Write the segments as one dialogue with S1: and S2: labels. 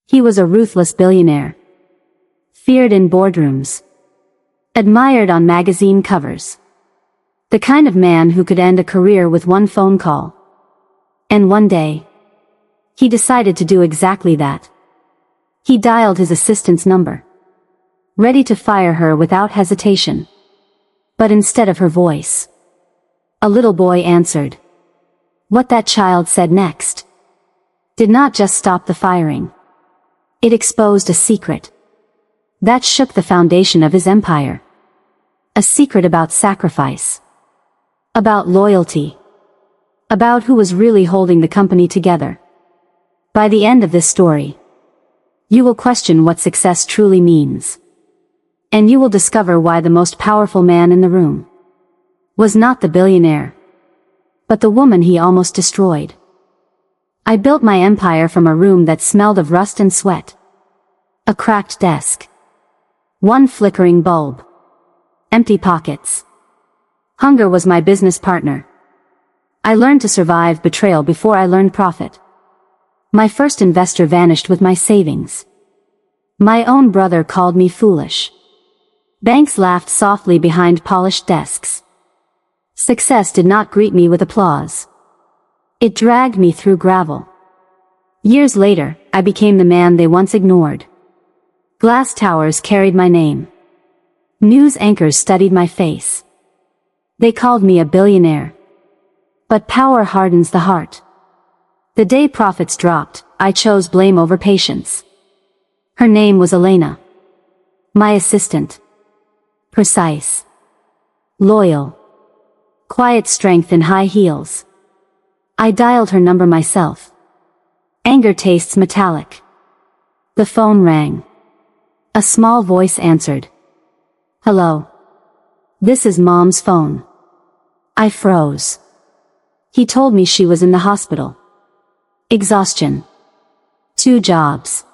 S1: He was a ruthless billionaire. Feared in boardrooms. Admired on magazine covers. The kind of man who could end a career with one phone call. And one day, he decided to do exactly that. He dialed his assistant's number. Ready to fire her without hesitation. But instead of her voice, a little boy answered. What that child said next did not just stop the firing. It exposed a secret that shook the foundation of his empire. A secret about sacrifice. About loyalty. About who was really holding the company together. By the end of this story, you will question what success truly means. And you will discover why the most powerful man in the room was not the billionaire, but the woman he almost destroyed. I built my empire from a room that smelled of rust and sweat. A cracked desk. One flickering bulb. Empty pockets. Hunger was my business partner. I learned to survive betrayal before I learned profit. My first investor vanished with my savings. My own brother called me foolish. Banks laughed softly behind polished desks. Success did not greet me with applause. It dragged me through gravel. Years later, I became the man they once ignored. Glass towers carried my name. News anchors studied my face. They called me a billionaire. But power hardens the heart. The day profits dropped, I chose blame over patience. Her name was Elena. My assistant. Precise. Loyal. Quiet strength in high heels. I dialed her number myself. Anger tastes metallic. The phone rang. A small voice answered. Hello. This is Mom's phone. I froze. He told me she was in the hospital. Exhaustion. 2 jobs.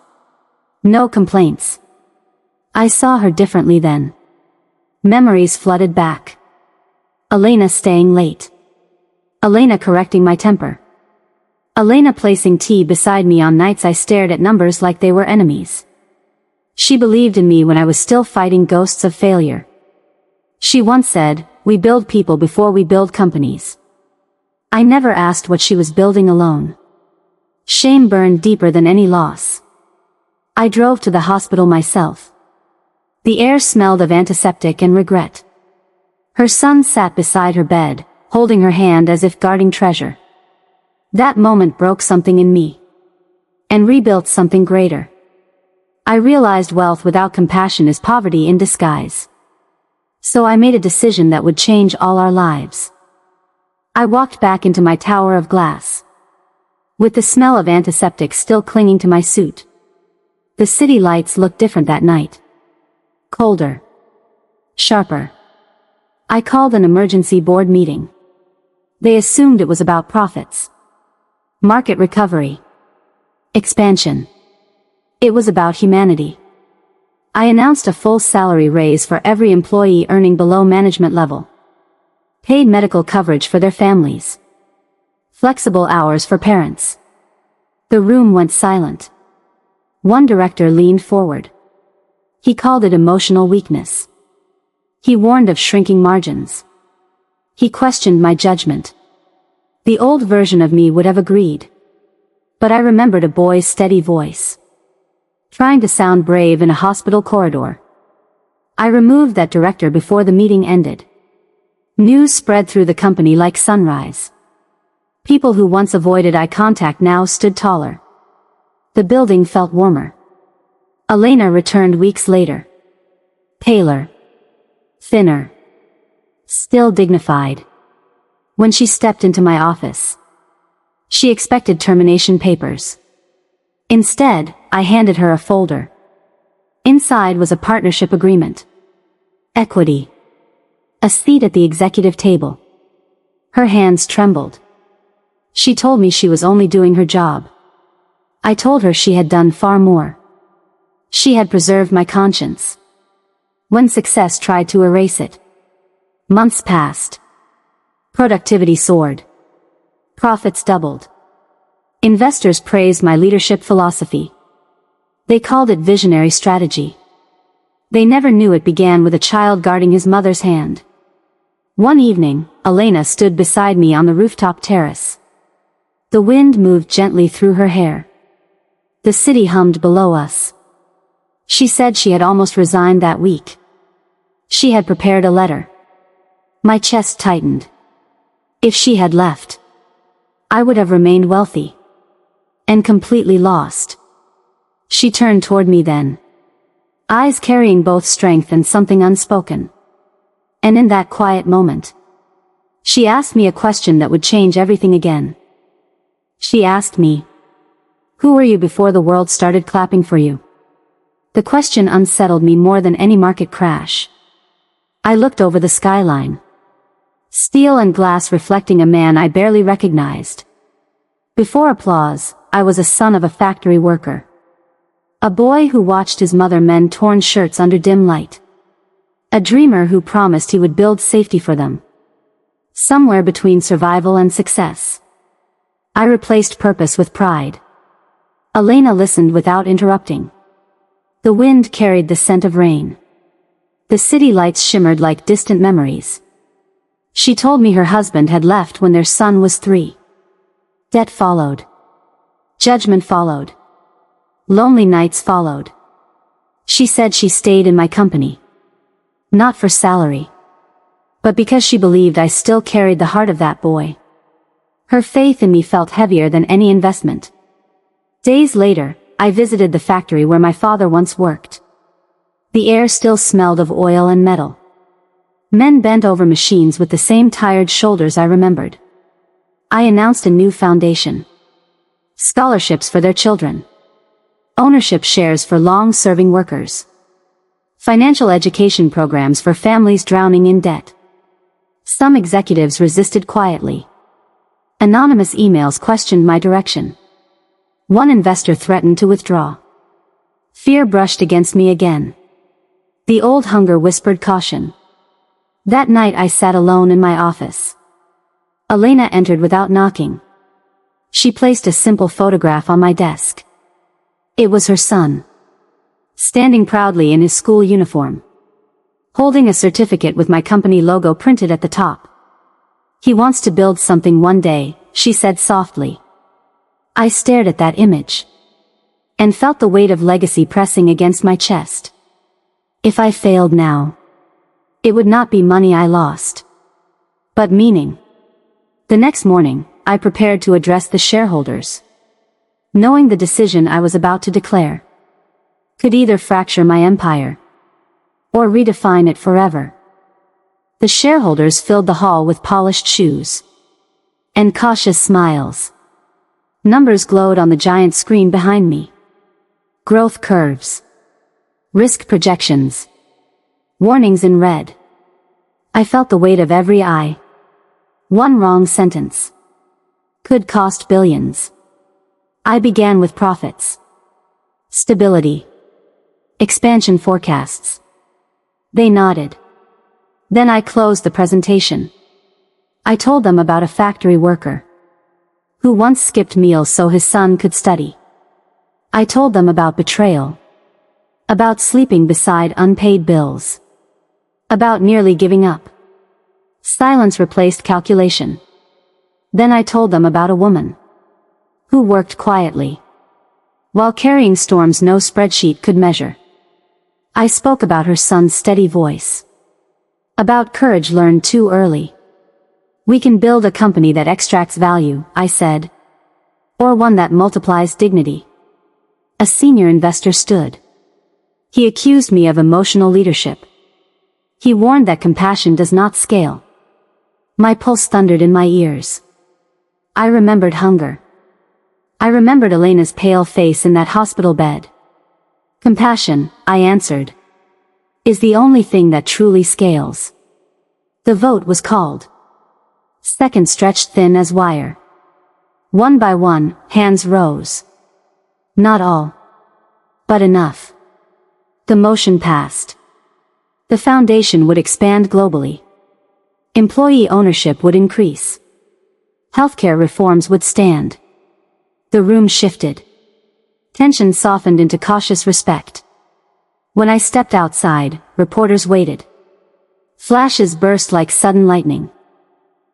S1: No complaints. I saw her differently then. Memories flooded back. Elena staying late. Elena correcting my temper. Elena placing tea beside me on nights I stared at numbers like they were enemies. She believed in me when I was still fighting ghosts of failure. She once said, "We build people before we build companies." I never asked what she was building alone. Shame burned deeper than any loss. I drove to the hospital myself. The air smelled of antiseptic and regret. Her son sat beside her bed, holding her hand as if guarding treasure. That moment broke something in me. And rebuilt something greater. I realized wealth without compassion is poverty in disguise. So I made a decision that would change all our lives. I walked back into my tower of glass. With the smell of antiseptic still clinging to my suit. The city lights looked different that night. Colder. Sharper. I called an emergency board meeting. They assumed it was about profits. Market recovery. Expansion. It was about humanity. I announced a full salary raise for every employee earning below management level. Paid medical coverage for their families. Flexible hours for parents. The room went silent. One director leaned forward. He called it emotional weakness. He warned of shrinking margins. He questioned my judgment. The old version of me would have agreed. But I remembered a boy's steady voice. Trying to sound brave in a hospital corridor. I removed that director before the meeting ended. News spread through the company like sunrise. People who once avoided eye contact now stood taller. The building felt warmer. Elena returned weeks later. Paler. Thinner. Still dignified. When she stepped into my office, she expected termination papers. Instead, I handed her a folder. Inside was a partnership agreement. Equity. A seat at the executive table. Her hands trembled. She told me she was only doing her job. I told her she had done far more. She had preserved my conscience. When success tried to erase it. Months passed. Productivity soared. Profits doubled. Investors praised my leadership philosophy. They called it visionary strategy. They never knew it began with a child guarding his mother's hand. One evening, Elena stood beside me on the rooftop terrace. The wind moved gently through her hair. The city hummed below us. She said she had almost resigned that week. She had prepared a letter. My chest tightened. If she had left, I would have remained wealthy. And completely lost. She turned toward me then. Eyes carrying both strength and something unspoken. And in that quiet moment, she asked me a question that would change everything again. She asked me, "Who were you before the world started clapping for you?" The question unsettled me more than any market crash. I looked over the skyline. Steel and glass reflecting a man I barely recognized. Before applause, I was a son of a factory worker. A boy who watched his mother mend torn shirts under dim light. A dreamer who promised he would build safety for them. Somewhere between survival and success. I replaced purpose with pride. Elena listened without interrupting. The wind carried the scent of rain. The city lights shimmered like distant memories. She told me her husband had left when their son was 3. Debt followed. Judgment followed. Lonely nights followed. She said she stayed in my company. Not for salary. But because she believed I still carried the heart of that boy. Her faith in me felt heavier than any investment. Days later, I visited the factory where my father once worked. The air still smelled of oil and metal. Men bent over machines with the same tired shoulders I remembered. I announced a new foundation. Scholarships for their children. Ownership shares for long-serving workers. Financial education programs for families drowning in debt. Some executives resisted quietly. Anonymous emails questioned my direction. One investor threatened to withdraw. Fear brushed against me again. The old hunger whispered caution. That night I sat alone in my office. Elena entered without knocking. She placed a simple photograph on my desk. It was her son. Standing proudly in his school uniform. Holding a certificate with my company logo printed at the top. He wants to build something one day, she said softly. I stared at that image. And felt the weight of legacy pressing against my chest. If I failed now, it would not be money I lost, but meaning. The next morning, I prepared to address the shareholders. Knowing the decision I was about to declare could either fracture my empire or redefine it forever. The shareholders filled the hall with polished shoes and cautious smiles. Numbers glowed on the giant screen behind me. Growth curves. Risk projections. Warnings in red. I felt the weight of every eye. One wrong sentence could cost billions. I began with profits. Stability. Expansion forecasts. They nodded. Then I closed the presentation. I told them about a factory worker who once skipped meals so his son could study. I told them about betrayal. About sleeping beside unpaid bills. About nearly giving up. Silence replaced calculation. Then I told them about a woman who worked quietly while carrying storms no spreadsheet could measure. I spoke about her son's steady voice. About courage learned too early. We can build a company that extracts value, I said. Or one that multiplies dignity. A senior investor stood. He accused me of emotional leadership. He warned that compassion does not scale. My pulse thundered in my ears. I remembered hunger. I remembered Elena's pale face in that hospital bed. Compassion, I answered, is the only thing that truly scales. The vote was called. Seconds stretched thin as wire. One by one, hands rose. Not all. But enough. The motion passed. The foundation would expand globally. Employee ownership would increase. Healthcare reforms would stand. The room shifted. Tension softened into cautious respect. When I stepped outside, reporters waited. Flashes burst like sudden lightning.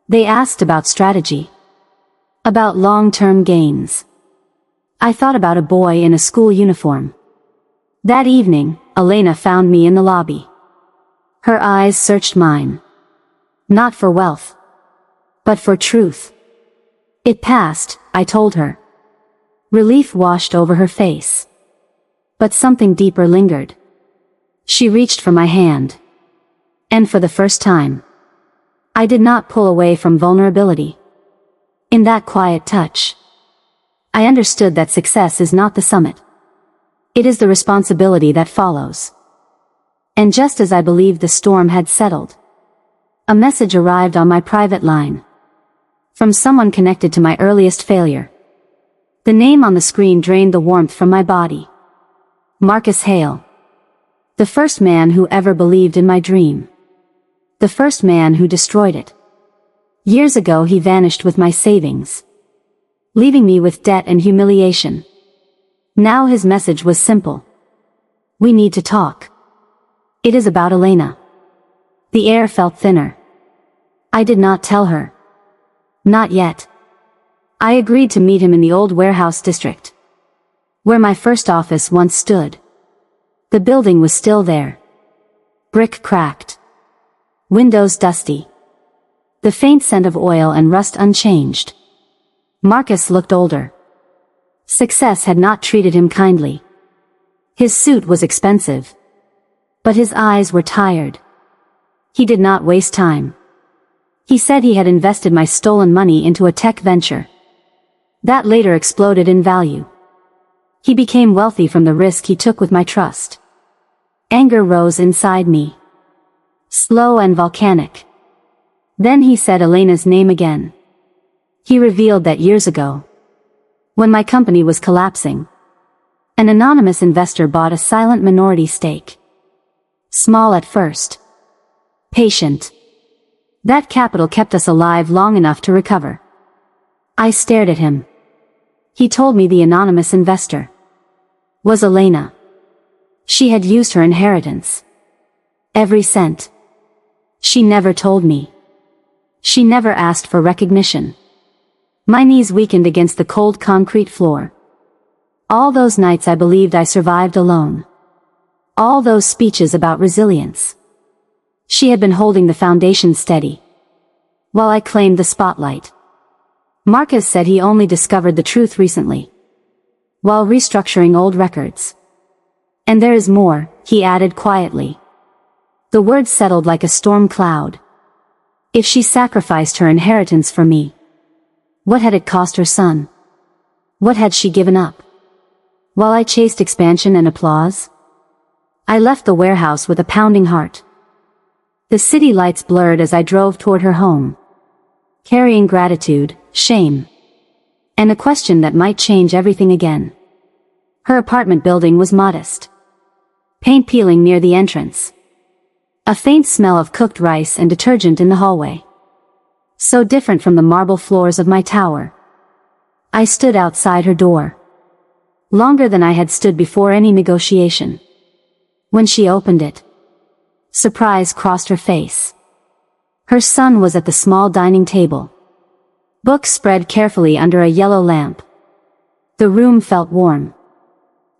S1: They asked about strategy. About long-term gains. I thought about a boy in a school uniform. That evening, Elena found me in the lobby. Her eyes searched mine. Not for wealth. But for truth. It passed, I told her. Relief washed over her face. But something deeper lingered. She reached for my hand. And for the first time, I did not pull away from vulnerability. In that quiet touch, I understood that success is not the summit. It is the responsibility that follows. And just as I believed the storm had settled, a message arrived on my private line. From someone connected to my earliest failure. The name on the screen drained the warmth from my body. Marcus Hale. The first man who ever believed in my dream. The first man who destroyed it. Years ago he vanished with my savings, leaving me with debt and humiliation. Now his message was simple. We need to talk. It is about Elena. The air felt thinner. I did not tell her. Not yet. I agreed to meet him in the old warehouse district, where my first office once stood. The building was still there. Brick cracked. Windows dusty. The faint scent of oil and rust unchanged. Marcus looked older. Success had not treated him kindly. His suit was expensive. But his eyes were tired. He did not waste time. He said he had invested my stolen money into a tech venture. That later exploded in value. He became wealthy from the risk he took with my trust. Anger rose inside me. Slow and volcanic. Then he said Elena's name again. He revealed that years ago, when my company was collapsing, an anonymous investor bought a silent minority stake. Small at first. Patient. That capital kept us alive long enough to recover. I stared at him. He told me the anonymous investor was Elena. She had used her inheritance. Every cent. She never told me. She never asked for recognition. My knees weakened against the cold concrete floor. All those nights I believed I survived alone. All those speeches about resilience. She had been holding the foundation steady, while I claimed the spotlight. Marcus said he only discovered the truth recently, while restructuring old records. And there is more, he added quietly. The words settled like a storm cloud. If she sacrificed her inheritance for me, what had it cost her son? What had she given up? While I chased expansion and applause, I left the warehouse with a pounding heart. The city lights blurred as I drove toward her home, carrying gratitude, shame, and a question that might change everything again. Her apartment building was modest. Paint peeling near the entrance. A faint smell of cooked rice and detergent in the hallway. So different from the marble floors of my tower. I stood outside her door. Longer than I had stood before any negotiation. When she opened it, surprise crossed her face. Her son was at the small dining table. Books spread carefully under a yellow lamp. The room felt warm.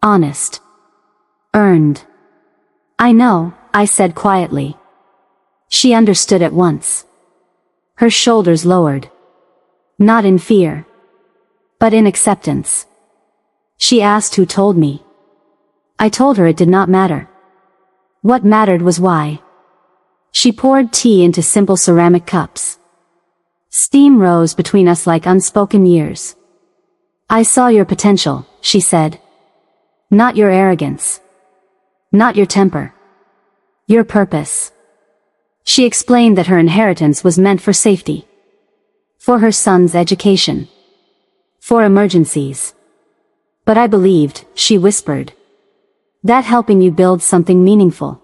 S1: Honest. Earned. I know, I said quietly. She understood at once. Her shoulders lowered. Not in fear, but in acceptance. She asked who told me. I told her it did not matter. What mattered was why. She poured tea into simple ceramic cups. Steam rose between us like unspoken years. I saw your potential, she said. Not your arrogance. Not your temper. Your purpose. She explained that her inheritance was meant for safety. For her son's education. For emergencies. But I believed, she whispered, that helping you build something meaningful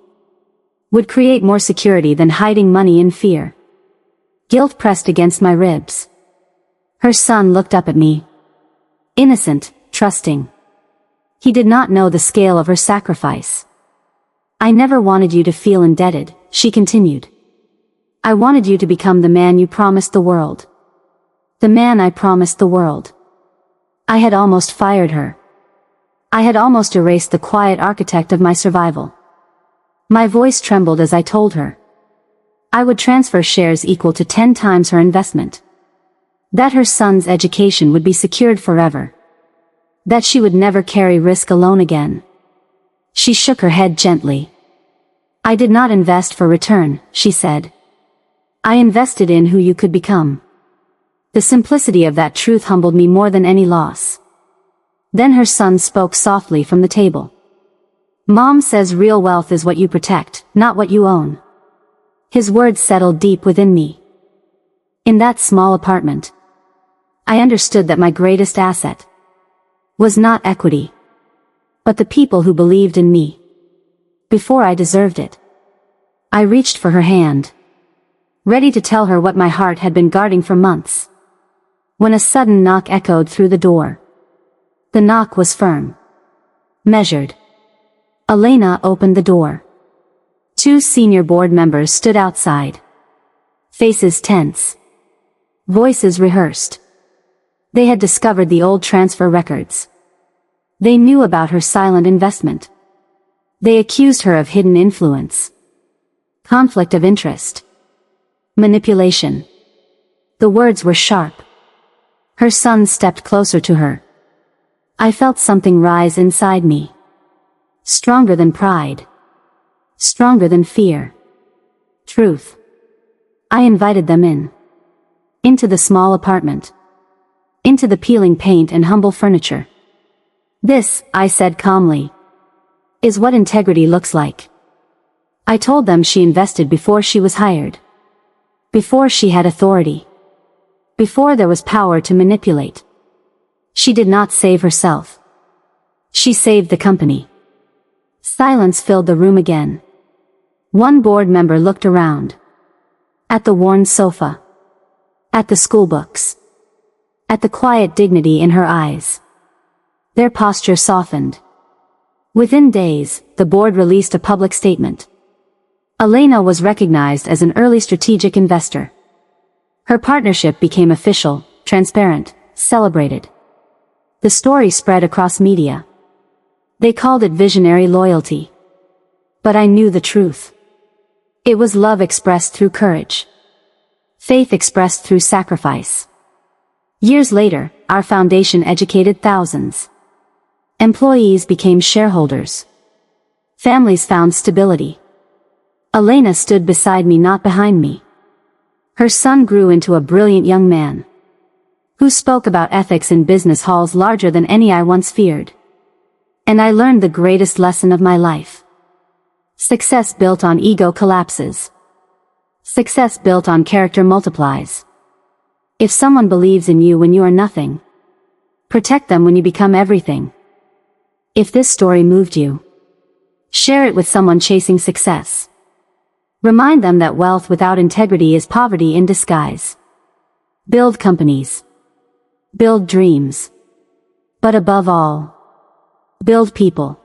S1: would create more security than hiding money in fear. Guilt pressed against my ribs. Her son looked up at me. Innocent, trusting. He did not know the scale of her sacrifice. I never wanted you to feel indebted, she continued. I wanted you to become the man you promised the world. The man I promised the world. I had almost fired her. I had almost erased the quiet architect of my survival. My voice trembled as I told her. I would transfer shares equal to 10 times her investment. That her son's education would be secured forever. That she would never carry risk alone again. She shook her head gently. I did not invest for return, she said. I invested in who you could become. The simplicity of that truth humbled me more than any loss. Then her son spoke softly from the table. Mom says real wealth is what you protect, not what you own. His words settled deep within me. In that small apartment, I understood that my greatest asset was not equity, but the people who believed in me. Before I deserved it, I reached for her hand, ready to tell her what my heart had been guarding for months. When a sudden knock echoed through the door. The knock was firm, measured. Elena opened the door. 2 senior board members stood outside. Faces tense. Voices rehearsed. They had discovered the old transfer records. They knew about her silent investment. They accused her of hidden influence. Conflict of interest. Manipulation. The words were sharp. Her son stepped closer to her. I felt something rise inside me. Stronger than pride. Stronger than fear. Truth. I invited them in. Into the small apartment. Into the peeling paint and humble furniture. This, I said calmly, is what integrity looks like. I told them she invested before she was hired. Before she had authority. Before there was power to manipulate. She did not save herself. She saved the company. Silence filled the room again. One board member looked around. At the worn sofa. At the school books. At the quiet dignity in her eyes. Their posture softened. Within days, the board released a public statement. Elena was recognized as an early strategic investor. Her partnership became official, transparent, celebrated. The story spread across media. They called it visionary loyalty. But I knew the truth. It was love expressed through courage. Faith expressed through sacrifice. Years later, our foundation educated thousands. Employees became shareholders. Families found stability. Elena stood beside me, not behind me. Her son grew into a brilliant young man, who spoke about ethics in business halls larger than any I once feared. And I learned the greatest lesson of my life. Success built on ego collapses. Success built on character multiplies. If someone believes in you when you are nothing, protect them when you become everything. If this story moved you, share it with someone chasing success. Remind them that wealth without integrity is poverty in disguise. Build companies. Build dreams. But above all, build people.